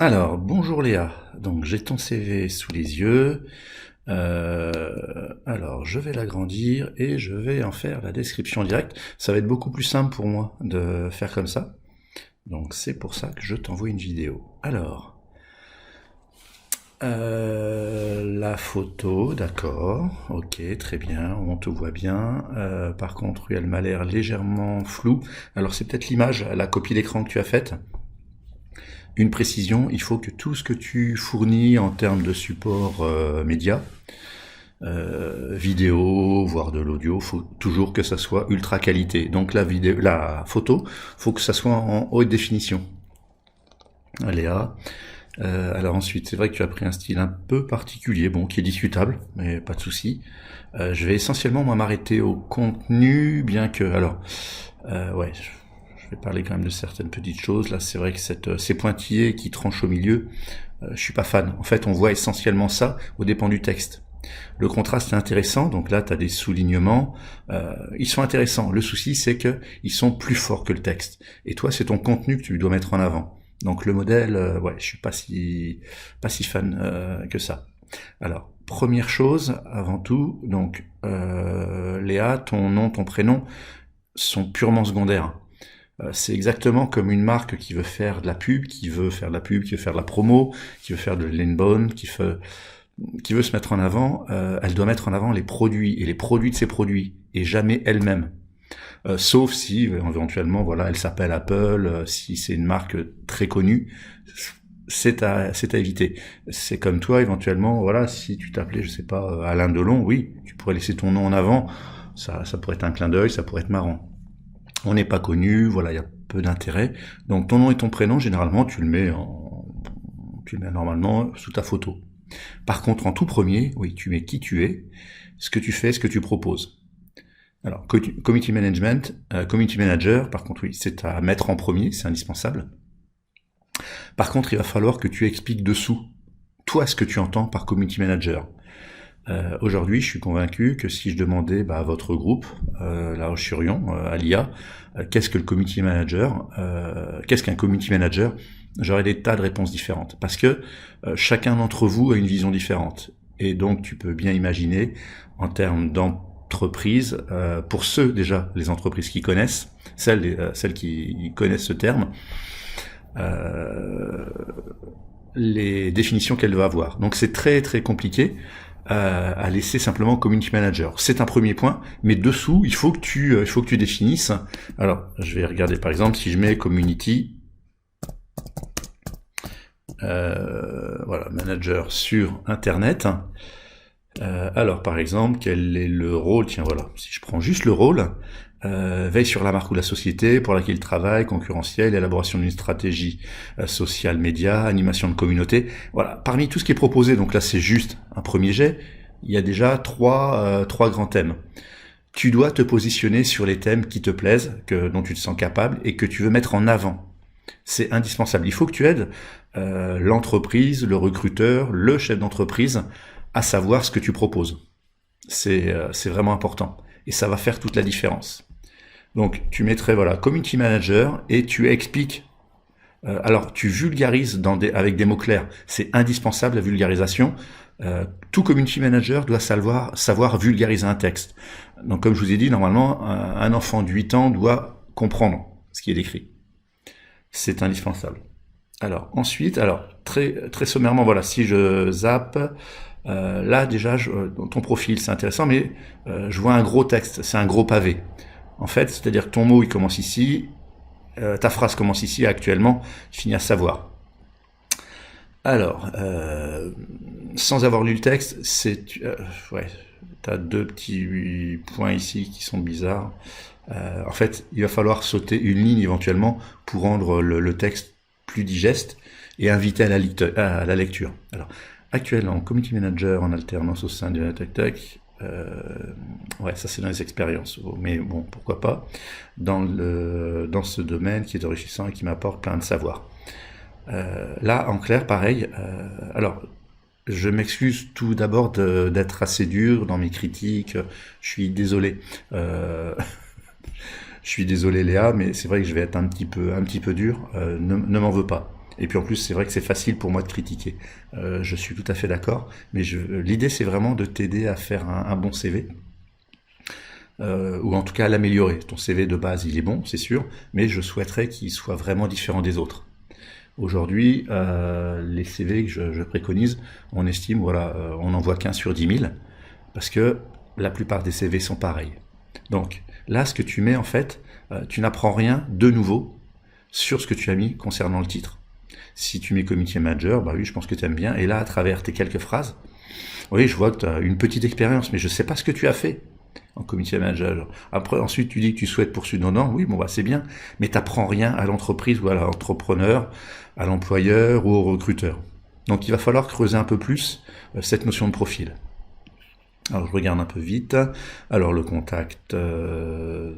Alors, bonjour Léa. Donc, j'ai ton CV sous les yeux. Alors, je vais l'agrandir et je vais en faire la description directe. Ça va être beaucoup plus simple pour moi de faire comme ça. Donc, c'est pour ça que je t'envoie une vidéo. Alors, la photo, d'accord. Ok, très bien, on te voit bien. Par contre, oui, elle m'a l'air légèrement floue. Alors, c'est peut-être l'image, la copie d'écran que tu as faite. Une précision, il faut que tout ce que tu fournis en termes de support média, vidéo, voire de l'audio, faut toujours que ça soit ultra qualité. Donc la photo, faut que ça soit en haute définition. Léa. Alors ensuite, c'est vrai que tu as pris un style un peu particulier, bon, qui est discutable, mais pas de souci. Je vais essentiellement moi m'arrêter au contenu, bien que, alors, ouais, je vais parler quand même de certaines petites choses. Là, c'est vrai que ces pointillés qui tranchent au milieu, je suis pas fan. En fait, on voit essentiellement ça au dépend du texte. Le contraste est intéressant, donc là tu as des soulignements, ils sont intéressants. Le souci c'est que ils sont plus forts que le texte. Et toi c'est ton contenu que tu dois mettre en avant. Donc le modèle, ouais, je suis pas si fan que ça. Alors première chose, avant tout, donc Léa, ton nom, ton prénom sont purement secondaires. C'est exactement comme une marque qui veut faire de la pub, qui veut faire de la pub, qui veut faire de la promo, qui veut faire de l'inbound, qui veut se mettre en avant, elle doit mettre en avant les produits et les produits de ses produits et jamais elle-même. Sauf si éventuellement voilà, elle s'appelle Apple, si c'est une marque très connue, c'est à éviter. C'est comme toi éventuellement, voilà, si tu t'appelais, je sais pas, Alain Delon, oui, tu pourrais laisser ton nom en avant, ça pourrait être un clin d'œil, ça pourrait être marrant. On n'est pas connu, voilà, il y a peu d'intérêt. Donc ton nom et ton prénom, généralement, tu le mets normalement sous ta photo. Par contre, en tout premier, oui, tu mets qui tu es, ce que tu fais, ce que tu proposes. Alors, community management, community manager, par contre, oui, c'est à mettre en premier, c'est indispensable. Par contre, il va falloir que tu expliques dessous, toi, ce que tu entends par community manager. Aujourd'hui, je suis convaincu que si je demandais à votre groupe, La Roche-sur-Yon, à l'IA, qu'est-ce que le community manager, qu'est-ce qu'un community manager, j'aurais des tas de réponses différentes. Parce que chacun d'entre vous a une vision différente. Et donc, tu peux bien imaginer, en termes d'entreprise, pour ceux déjà, les entreprises qui connaissent, celles qui connaissent ce terme, euh, les définitions qu'elle va avoir. Donc c'est très très compliqué à laisser simplement community manager. C'est un premier point, mais dessous, il faut que tu définisses. Alors, je vais regarder par exemple si je mets community, voilà, manager sur Internet. Alors, par exemple, quel est le rôle? Tiens, voilà, si je prends juste le rôle, veille sur la marque ou la société pour laquelle il travaille, concurrentiel, élaboration d'une stratégie sociale, média, animation de communauté. Voilà, parmi tout ce qui est proposé, donc là c'est juste un premier jet, il y a déjà trois grands thèmes. Tu dois te positionner sur les thèmes qui te plaisent, dont tu te sens capable et que tu veux mettre en avant. C'est indispensable. Il faut que tu aides l'entreprise, le recruteur, le chef d'entreprise à savoir ce que tu proposes. C'est vraiment important. Et ça va faire toute la différence. Donc tu mettrais voilà community manager et tu expliques. Alors tu vulgarises avec des mots clairs. C'est indispensable la vulgarisation. Tout community manager doit savoir vulgariser un texte. Donc comme je vous ai dit, normalement un enfant de 8 ans doit comprendre ce qui est décrit. C'est indispensable. Alors ensuite, alors très très sommairement, voilà, si je zappe, là déjà, dans ton profil, c'est intéressant, mais je vois un gros texte, c'est un gros pavé. En fait, c'est-à-dire que ton mot il commence ici, ta phrase commence ici, actuellement, il finit à savoir. Alors, sans avoir lu le texte, ouais, t'as deux petits points ici qui sont bizarres. En fait, il va falloir sauter une ligne éventuellement pour rendre le texte plus digeste et inviter à la lecture. Alors, actuellement, community manager en alternance au sein de Tac Tac. Ouais, ça c'est dans les expériences, mais bon, pourquoi pas, dans ce domaine qui est enrichissant et qui m'apporte plein de savoir. Là, en clair, pareil. Alors, je m'excuse tout d'abord d'être assez dur dans mes critiques. Je suis désolé. Je suis désolé, Léa, mais c'est vrai que je vais être un petit peu dur. Ne m'en veux pas. Et puis en plus, c'est vrai que c'est facile pour moi de critiquer. Je suis tout à fait d'accord, mais l'idée c'est vraiment de t'aider à faire un bon CV. Ou en tout cas à l'améliorer. Ton CV de base, il est bon, c'est sûr, mais je souhaiterais qu'il soit vraiment différent des autres. Aujourd'hui, les CV que je préconise, on estime, voilà, on n'en voit qu'un sur 10 000, parce que la plupart des CV sont pareils. Donc là, ce que tu mets en fait, tu n'apprends rien de nouveau sur ce que tu as mis concernant le titre. Si tu mets community manager, bah oui, je pense que tu aimes bien, et là, à travers tes quelques phrases, oui, je vois que tu as une petite expérience, mais je ne sais pas ce que tu as fait en community manager. Après, ensuite, tu dis que tu souhaites poursuivre. Non, oui, bon, bah, c'est bien. Mais tu n'apprends rien à l'entreprise ou à l'entrepreneur, à l'employeur ou au recruteur. Donc, il va falloir creuser un peu plus cette notion de profil. Alors, je regarde un peu vite. Alors, le contact,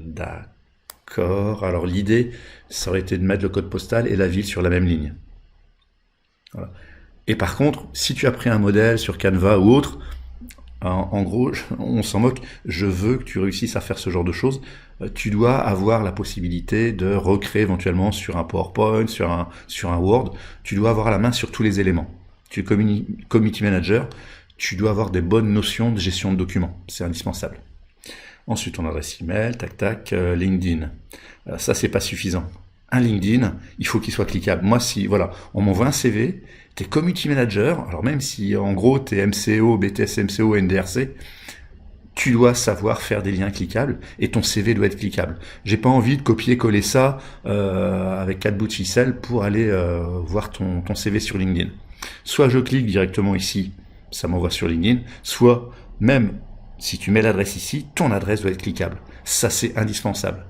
d'accord. Alors, l'idée, ça aurait été de mettre le code postal et la ville sur la même ligne. Voilà. Et par contre, si tu as pris un modèle sur Canva ou autre, en gros, on s'en moque, je veux que tu réussisses à faire ce genre de choses. Tu dois avoir la possibilité de recréer éventuellement sur un PowerPoint, sur un Word. Tu dois avoir la main sur tous les éléments. Tu es community manager, tu dois avoir des bonnes notions de gestion de documents. C'est indispensable. Ensuite, ton adresse email, tac tac, LinkedIn. Ça, c'est pas suffisant. Un LinkedIn, il faut qu'il soit cliquable. Moi, si voilà, on m'envoie un CV, t'es community manager, alors même si en gros t'es MCO, BTS MCO, NDRC, tu dois savoir faire des liens cliquables et ton CV doit être cliquable. J'ai pas envie de copier-coller ça avec 4 bouts de ficelle pour aller voir ton CV sur LinkedIn. Soit je clique directement ici, ça m'envoie sur LinkedIn, soit même si tu mets l'adresse ici, ton adresse doit être cliquable. Ça, c'est indispensable.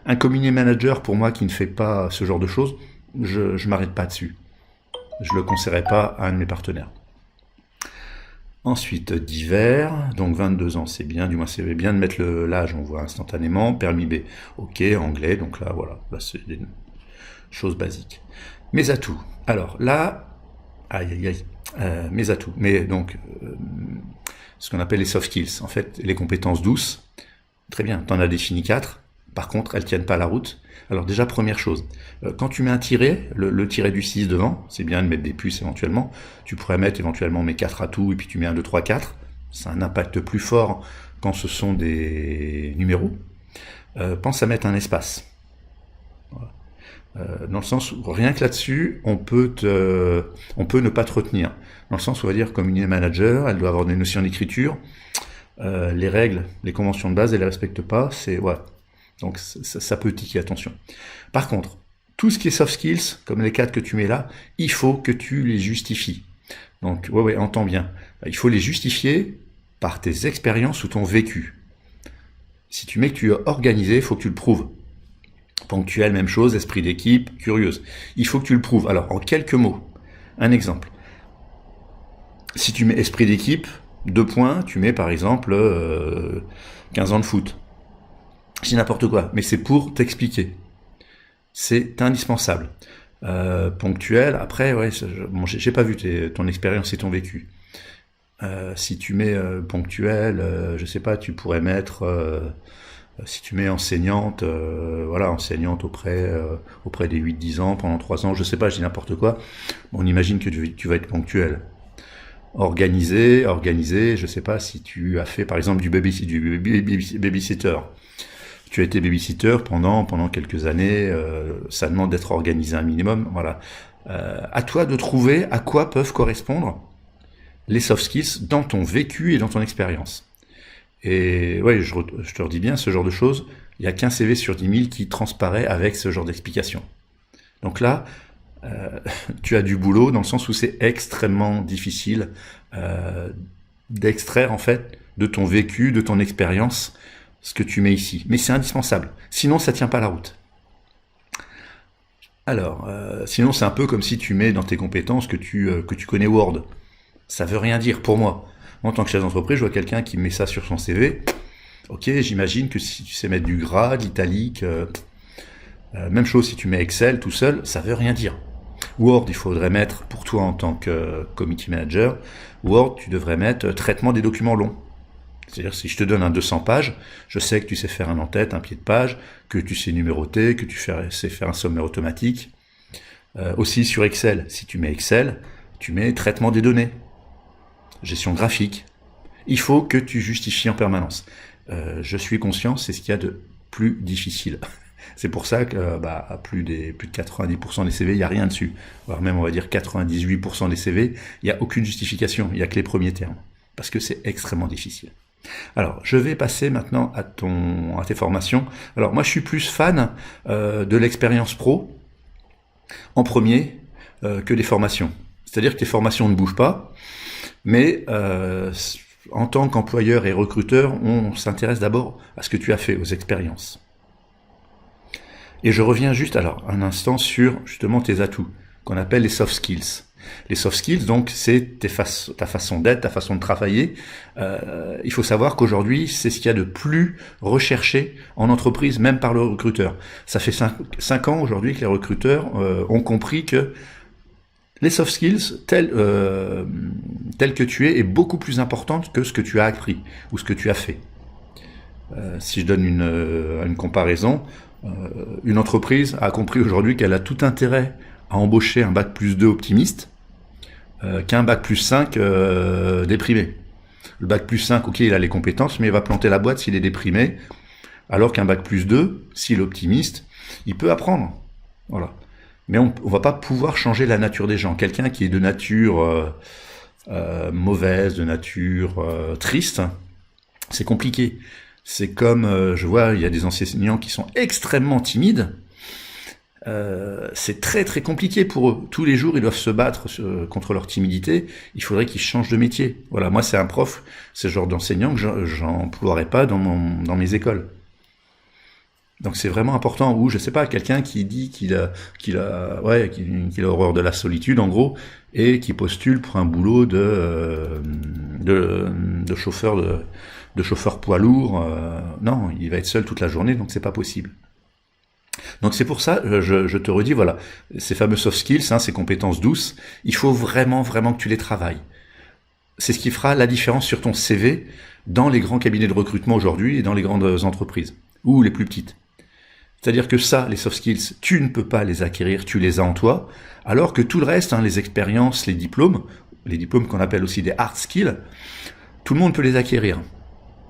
Un community manager, pour moi, qui ne fait pas ce genre de choses, je m'arrête pas dessus. Je le conseillerais pas à un de mes partenaires. Ensuite, divers, donc 22 ans, c'est bien, du moins c'est bien de mettre l'âge, on voit instantanément, permis B, ok, anglais, donc là, voilà, là c'est des choses basiques. Mes atouts, alors là, mes atouts, mais donc, ce qu'on appelle les soft skills, en fait, les compétences douces, très bien, tu en as défini 4, par contre, elles tiennent pas la route. Alors déjà, première chose, quand tu mets un tiret, le tiret du 6 devant, c'est bien de mettre des puces éventuellement, tu pourrais mettre éventuellement mes 4 atouts, et puis tu mets 1, 2, 3, 4, c'est un impact plus fort quand ce sont des numéros. Pense à mettre un espace. Voilà. Dans le sens où rien que là-dessus, on peut ne pas te retenir. Dans le sens où on va dire, comme une manager, elle doit avoir des notions d'écriture, les règles, les conventions de base, elle les respecte pas, c'est ouais. Donc ça peut tiquer, attention. Par contre, tout ce qui est soft skills, comme les 4 que tu mets là, il faut que tu les justifies. Donc ouais, entends bien. Il faut les justifier par tes expériences ou ton vécu. Si tu mets que tu es organisé, il faut que tu le prouves. Ponctuel, même chose, esprit d'équipe, curieuse. Il faut que tu le prouves. Alors, en quelques mots, un exemple. Si tu mets esprit d'équipe, 2 points, tu mets par exemple 15 ans de foot. Je dis n'importe quoi, mais c'est pour t'expliquer. C'est indispensable. Ponctuel, après, ouais, bon, j'ai pas vu ton expérience et ton vécu. Si tu mets ponctuel, je sais pas, tu pourrais mettre, si tu mets enseignante, voilà, enseignante auprès des 8-10 ans, pendant 3 ans, je sais pas, je dis n'importe quoi. Bon, on imagine que tu vas être ponctuel. Organisé, je sais pas si tu as fait par exemple du babysitter. Tu as été babysitter pendant quelques années, ça demande d'être organisé un minimum, voilà. À toi de trouver à quoi peuvent correspondre les soft skills dans ton vécu et dans ton expérience. Et ouais, je te redis bien, ce genre de choses, il n'y a qu'un CV sur 10 000 qui transparaît avec ce genre d'explication. Donc là, tu as du boulot dans le sens où c'est extrêmement difficile d'extraire en fait de ton vécu, de ton expérience, ce que tu mets ici. Mais c'est indispensable. Sinon, ça tient pas la route. Alors, sinon, c'est un peu comme si tu mets dans tes compétences que tu connais Word. Ça veut rien dire pour moi. En tant que chef d'entreprise, je vois quelqu'un qui met ça sur son CV. Ok, j'imagine que si tu sais mettre du gras, de l'italique, même chose si tu mets Excel tout seul, ça veut rien dire. Word, il faudrait mettre, pour toi en tant que committee manager, Word, tu devrais mettre traitement des documents longs. C'est-à-dire, si je te donne un 200 pages, je sais que tu sais faire un en-tête, un pied de page, que tu sais numéroter, que tu sais faire un sommaire automatique. Aussi sur Excel, si tu mets Excel, tu mets traitement des données, gestion graphique. Il faut que tu justifies en permanence. Je suis conscient, c'est ce qu'il y a de plus difficile. C'est pour ça que à plus de 90% des CV, il n'y a rien dessus. Voire même, on va dire 98% des CV, il n'y a aucune justification, il n'y a que les premiers termes. Parce que c'est extrêmement difficile. Alors, je vais passer maintenant à tes formations. Alors, moi, je suis plus fan de l'expérience pro en premier que des formations. C'est-à-dire que tes formations ne bougent pas, mais en tant qu'employeur et recruteur, on s'intéresse d'abord à ce que tu as fait, aux expériences. Et je reviens juste alors un instant sur justement tes atouts, qu'on appelle les soft skills. Les soft skills, donc, c'est ta façon d'être, ta façon de travailler. Il faut savoir qu'aujourd'hui, c'est ce qu'il y a de plus recherché en entreprise, même par le recruteur. Ça fait 5 ans aujourd'hui que les recruteurs ont compris que les soft skills, tels que tu es, est beaucoup plus importante que ce que tu as appris ou ce que tu as fait. Si je donne une comparaison, une entreprise a compris aujourd'hui qu'elle a tout intérêt à embaucher un bac plus 2 optimiste qu'un bac plus 5 déprimé. Le bac plus 5, ok, il a les compétences, mais il va planter la boîte s'il est déprimé, alors qu'un bac plus 2, s'il est optimiste, il peut apprendre. Voilà. Mais on va pas pouvoir changer la nature des gens. Quelqu'un qui est de nature mauvaise, de nature triste, c'est compliqué. C'est comme, je vois, il y a des enseignants qui sont extrêmement timides. C'est très très compliqué pour eux. Tous les jours, ils doivent se battre contre leur timidité. Il faudrait qu'ils changent de métier. Voilà, moi c'est un prof, c'est ce genre d'enseignant que j'emploierais pas dans mes écoles. Donc c'est vraiment important. Ou je sais pas, quelqu'un qui dit qu'il a horreur de la solitude en gros et qui postule pour un boulot de chauffeur poids lourd. Non, il va être seul toute la journée, donc c'est pas possible. Donc c'est pour ça, je te redis, voilà, ces fameux soft skills, ces compétences douces, il faut vraiment, vraiment que tu les travailles. C'est ce qui fera la différence sur ton CV dans les grands cabinets de recrutement aujourd'hui et dans les grandes entreprises, ou les plus petites. C'est-à-dire que ça, les soft skills, tu ne peux pas les acquérir, tu les as en toi, alors que tout le reste, les expériences, les diplômes qu'on appelle aussi des hard skills, tout le monde peut les acquérir.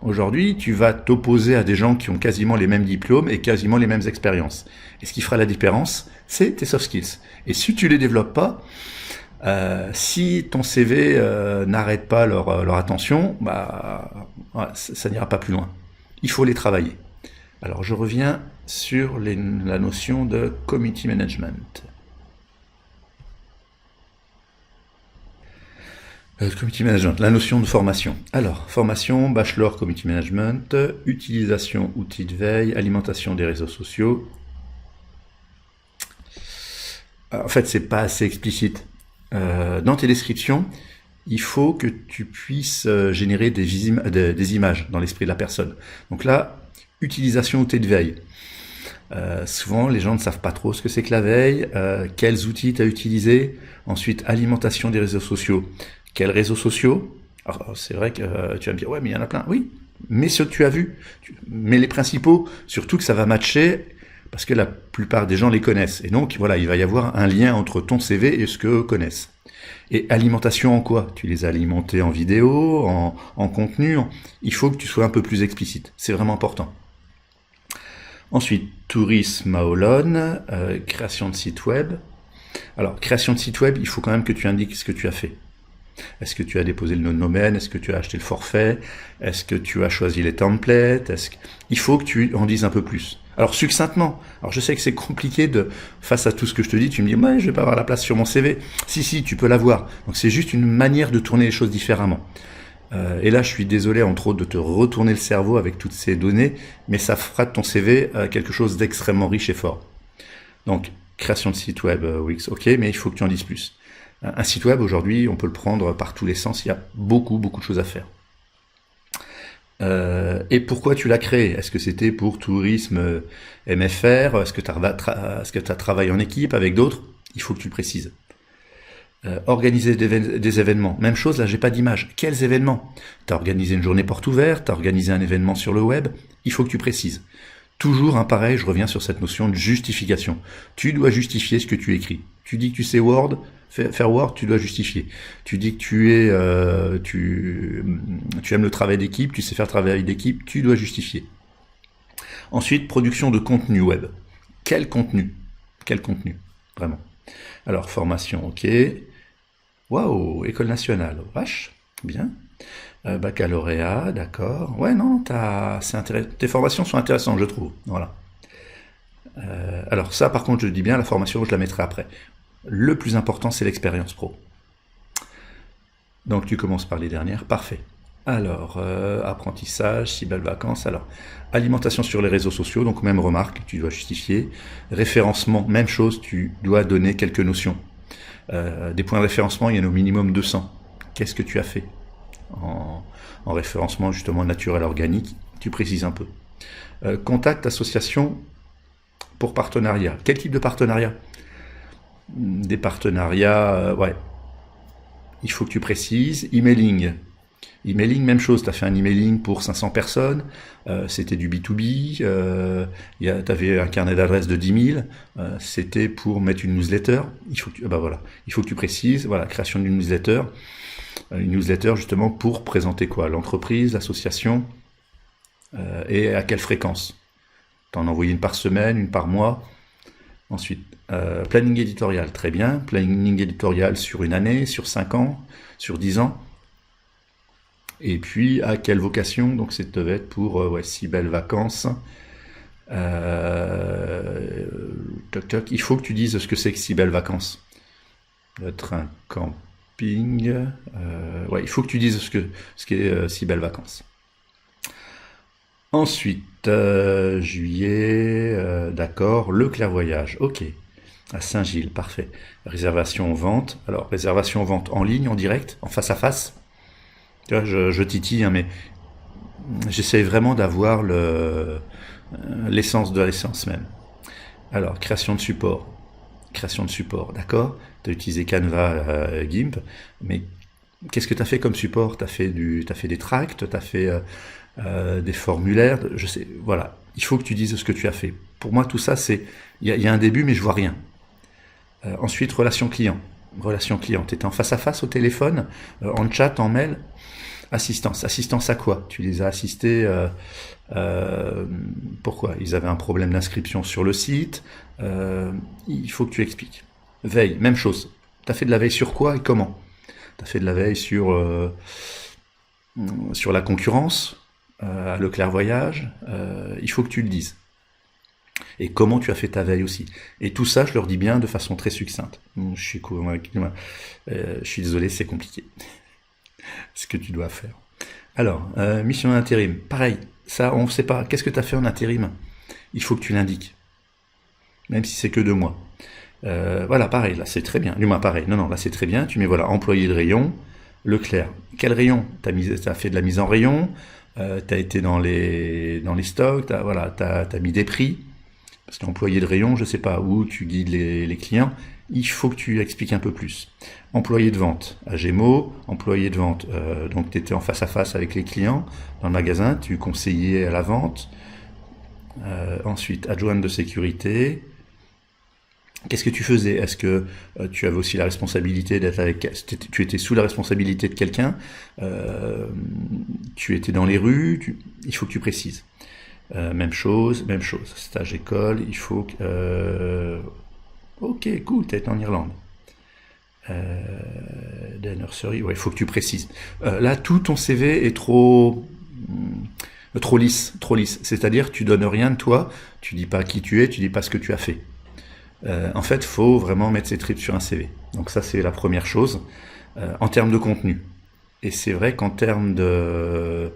Aujourd'hui, tu vas t'opposer à des gens qui ont quasiment les mêmes diplômes et quasiment les mêmes expériences. Et ce qui fera la différence, c'est tes soft skills. Et si tu les développes pas, si ton CV n'arrête pas leur attention, ça n'ira pas plus loin. Il faut les travailler. Alors, je reviens sur la notion de community management. Community management, la notion de formation. Alors, formation, bachelor community management, utilisation outils de veille, alimentation des réseaux sociaux. En fait, c'est pas assez explicite. Dans tes descriptions, il faut que tu puisses générer des images dans l'esprit de la personne. Donc là, utilisation outils de veille. Souvent, les gens ne savent pas trop ce que c'est que la veille, quels outils tu as utilisés. Ensuite, alimentation des réseaux sociaux. Quels réseaux sociaux? Alors, c'est vrai que tu vas me dire, ouais, mais il y en a plein. Oui, mais ceux que tu as vus. Mais les principaux, surtout que ça va matcher, parce que la plupart des gens les connaissent. Et donc, voilà, il va y avoir un lien entre ton CV et ce qu'eux connaissent. Et alimentation en quoi? Tu les as alimentés en vidéo, en contenu. Il faut que tu sois un peu plus explicite. C'est vraiment important. Ensuite, tourisme à Olonne, création de site web. Alors, création de site web, il faut quand même que tu indiques ce que tu as fait. Est-ce que tu as déposé le nom de domaine? Est-ce que tu as acheté le forfait? Est-ce que tu as choisi les templates? Il faut que tu en dises un peu plus. Alors, succinctement. Alors, je sais que c'est compliqué face à tout ce que je te dis, tu me dis, ouais, je vais pas avoir la place sur mon CV. Si, tu peux l'avoir. Donc, c'est juste une manière de tourner les choses différemment. Et là, je suis désolé, entre autres, de te retourner le cerveau avec toutes ces données, mais ça fera de ton CV quelque chose d'extrêmement riche et fort. Donc, création de site web, Wix, ok, mais il faut que tu en dises plus. Un site web, aujourd'hui, on peut le prendre par tous les sens, il y a beaucoup, beaucoup de choses à faire. Et pourquoi tu l'as créé? Est-ce que c'était pour tourisme MFR? Est-ce que tu as travaillé en équipe avec d'autres? Il faut que tu le précises. Organiser des événements. Même chose, là, j'ai pas d'image. Quels événements? Tu as organisé une journée porte ouverte, tu as organisé un événement sur le web, il faut que tu précises. Toujours, pareil, je reviens sur cette notion de justification. Tu dois justifier ce que tu écris. Tu dis que tu sais Word, faire Word, tu dois justifier. Tu dis que tu aimes le travail d'équipe, tu sais faire travail d'équipe, tu dois justifier. Ensuite, production de contenu web. Quel contenu? Quel contenu? Vraiment. Alors, formation, ok. Waouh, école nationale, vache, bien. Baccalauréat, d'accord. Ouais, non, tes formations sont intéressantes, je trouve. Voilà. Alors ça, par contre, je dis bien, la formation, je la mettrai après. Le plus important, c'est l'expérience pro. Donc, tu commences par les dernières, parfait. Alors, apprentissage, 6 belles vacances. Alors, alimentation sur les réseaux sociaux, donc même remarque, tu dois justifier. Référencement, même chose, tu dois donner quelques notions. Des points de référencement, il y en a au minimum 200. Qu'est-ce que tu as fait en référencement justement naturel organique? Tu précises un peu. Contact, association pour partenariat. Quel type de partenariat? Des partenariats, ouais. Il faut que tu précises. Emailing. Emailing, même chose, tu as fait un emailing pour 500 personnes, c'était du B2B, tu avais un carnet d'adresses de 10 000, c'était pour mettre une newsletter, il faut que tu précises, voilà, création d'une newsletter, une newsletter justement pour présenter quoi? L'entreprise, l'association, et à quelle fréquence? T'en envoyer une par semaine, une par mois. Ensuite, planning éditorial, très bien, planning éditorial sur une année, sur 5 ans, sur 10 ans. Et puis, à quelle vocation? Donc, ça devait être pour 6 belles vacances. Il faut que tu dises ce que c'est que 6 belles vacances. Être un camping. Il faut que tu dises ce qu'est 6 belles vacances. Ensuite, juillet, d'accord, le clairvoyage, ok. À Saint-Gilles, parfait. Réservation-vente. Alors, réservation-vente en ligne, en direct, en face à face. Tu vois, je titille, mais j'essaie vraiment d'avoir l'essence de l'essence même. Alors, création de support. Création de support, d'accord? Tu as utilisé Canva, GIMP, mais qu'est-ce que tu as fait comme support? Tu as fait des tracts, tu as fait des formulaires, je sais, voilà. Il faut que tu dises ce que tu as fait. Pour moi, tout ça, il y a un début, mais je vois rien. Ensuite, relation client. Relation client, tu étais en face à face au téléphone, en chat, en mail. Assistance. Assistance à quoi? Tu les as assistés, pourquoi? Ils avaient un problème d'inscription sur le site. Il faut que tu expliques. Veille, même chose. Tu as fait de la veille sur quoi et comment? Tu as fait de la veille sur la concurrence, le clairvoyage. Il faut que tu le dises. Et comment tu as fait ta veille aussi. Et tout ça, je leur dis bien de façon très succincte. Je suis désolé, c'est compliqué. Ce que tu dois faire. Alors, mission d'intérim, pareil, ça on ne sait pas, qu'est-ce que tu as fait en intérim? Il faut que tu l'indiques, même si c'est que 2 mois. Voilà, pareil, là c'est très bien, du moins pareil, non, là c'est très bien, tu mets voilà, employé de rayon, Leclerc. Quel rayon? T'as fait de la mise en rayon, t'as été dans les stocks, t'as mis des prix, parce qu'employé de rayon, je sais pas, où tu guides les clients, il faut que tu expliques un peu plus. Employé de vente à Gémeaux, employé de vente, donc tu étais en face à face avec les clients dans le magasin, tu conseillais à la vente. Ensuite, adjointe de sécurité. Qu'est-ce que tu faisais? Est-ce que tu avais aussi la responsabilité d'être tu étais sous la responsabilité de quelqu'un? Tu étais dans les rues? Il faut que tu précises. Même chose. Stage école, il faut que... ok, cool, tu été en Irlande. The nursery, ouais, il faut que tu précises. Là, tout ton CV est trop lisse. C'est-à-dire, tu donnes rien de toi, tu dis pas qui tu es, tu dis pas ce que tu as fait. En fait, faut vraiment mettre ses tripes sur un CV. Donc ça, c'est la première chose. En termes de contenu. Et c'est vrai qu'en termes de...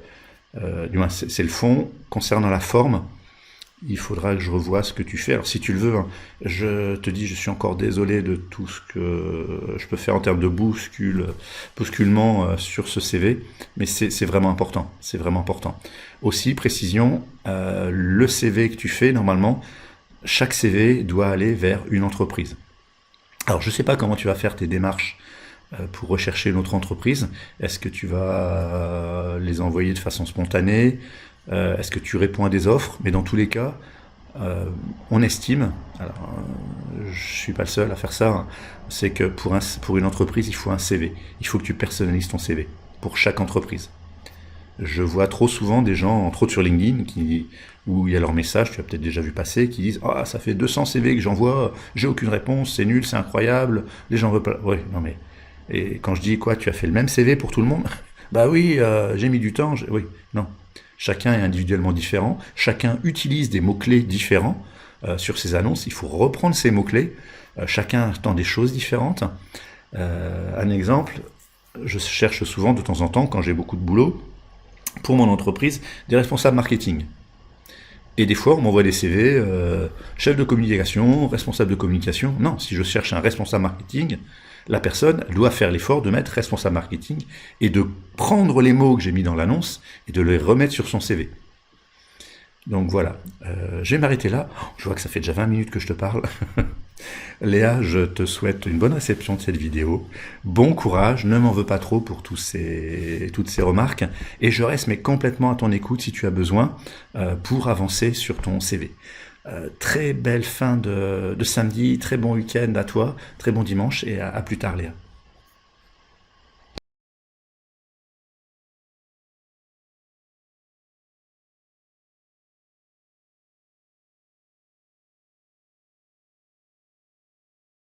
du moins, c'est le fond. Concernant la forme, il faudra que je revoie ce que tu fais. Alors si tu le veux, je te dis, je suis encore désolé de tout ce que je peux faire en termes de bousculement sur ce CV, mais c'est vraiment important. C'est vraiment important. Aussi, précision, le CV que tu fais, normalement, chaque CV doit aller vers une entreprise. Alors je ne sais pas comment tu vas faire tes démarches pour rechercher une autre entreprise. Est-ce que tu vas les envoyer de façon spontanée? Est-ce que tu réponds à des offres? Mais dans tous les cas, On estime, alors je suis pas le seul à faire ça, hein, c'est que pour une entreprise, il faut un CV. Il faut que tu personnalises ton CV pour chaque entreprise. Je vois trop souvent des gens, entre autres sur LinkedIn, où il y a leur message, tu as peut-être déjà vu passer, qui disent « Ah, ça fait 200 CV que j'envoie, j'ai aucune réponse, c'est nul, c'est incroyable, les gens veulent pas... » Oui, non mais... Et quand je dis quoi, tu as fait le même CV pour tout le monde? Bah oui, j'ai mis du temps, oui, non. Chacun est individuellement différent, chacun utilise des mots-clés différents sur ses annonces, il faut reprendre ces mots-clés, chacun attend des choses différentes. Un exemple, je cherche souvent de temps en temps, quand j'ai beaucoup de boulot, pour mon entreprise, des responsables marketing. Et des fois, on m'envoie des CV, chef de communication, responsable de communication. Non, si je cherche un responsable marketing, la personne doit faire l'effort de mettre responsable marketing et de prendre les mots que j'ai mis dans l'annonce et de les remettre sur son CV. Donc voilà, je vais m'arrêter là. Je vois que ça fait déjà 20 minutes que je te parle. Léa, je te souhaite une bonne réception de cette vidéo. Bon courage, ne m'en veux pas trop pour toutes ces remarques. Et je reste mais complètement à ton écoute si tu as besoin pour avancer sur ton CV. Très belle fin de samedi, très bon week-end à toi, très bon dimanche et à plus tard Léa.